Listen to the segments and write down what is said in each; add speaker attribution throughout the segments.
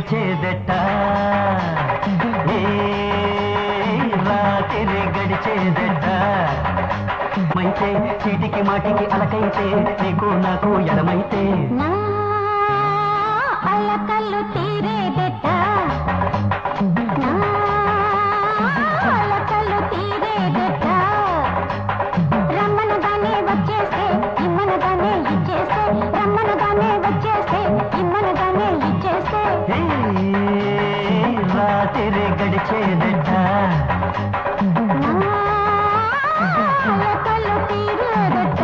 Speaker 1: గడిచేదట రాత్రి గడిచేదట మైతే చీటికి మాటికి అలకైతే నీకు నాకు ఎడమైతే
Speaker 2: అలకల్లు తీరేదట అలకల్లు తీరేదట రమ్మనగానే వచ్చేస్తే ఇమ్మనగానే ఇచ్చేస్తే రమ్మనగానే వచ్చేస్తే ఇమ్మనగానే ఇచ్చేస్తే
Speaker 1: రాత్రి గడిచేదట
Speaker 2: అలకల్లు తీరేదట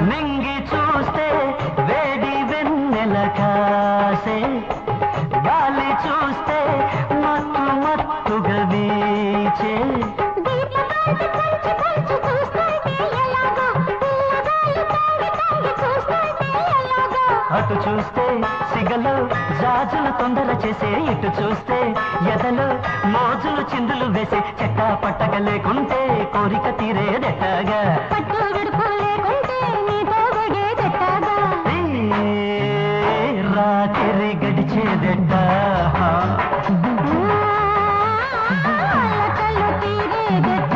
Speaker 1: నింగి చూస్తే వేడి వెన్నెల కాసే గాలి చూస్తే మత్తు మత్తుగా వీచే అటు చూస్తే సిగలో జాజులు తొందర చేసే ఇటు చూస్తే ఎదలు మోజులు చిందులు వేసే చెట్టా పట్టక లేకుంటే కోరిక తీరేదెట్టగా రాత్రి గడిచేదెట్ట
Speaker 2: అలకల్లు తీరేదట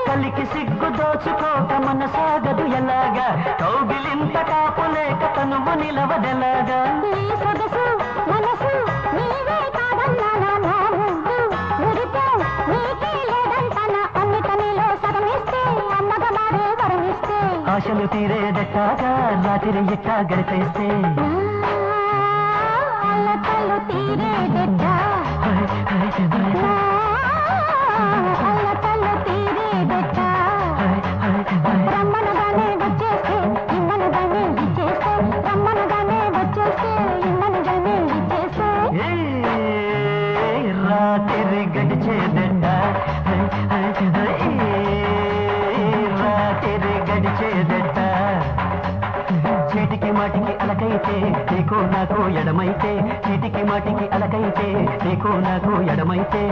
Speaker 1: కలికి సిగ్గు దోచుకోక మన సాగదు ఎలాగా కౌగిలింత కాపులేక తనువు నిలవదెలాగా ఆశలు తీరేదెట్టాగా రాత్రి ఎట్టా గడిపేస్తే
Speaker 2: అలకల్లు తీరేదట అలకల్లు తీరేదట రమ్మనగానే వచ్చేస్తే ఇమ్మనగానే ఇచ్చేస్తే రమ్మనగానే వచ్చేస్తే ఇమ్మనగానే ఇచ్చేస్తే
Speaker 1: రాత్రి గడిచేదట రాత్రి గడిచేదట చీటికి మాటికి అలకైతే నీకు నాకు ఎడమైతే చీటికి మాటికి అలకైతే నీకు నాకు ఎడమైతే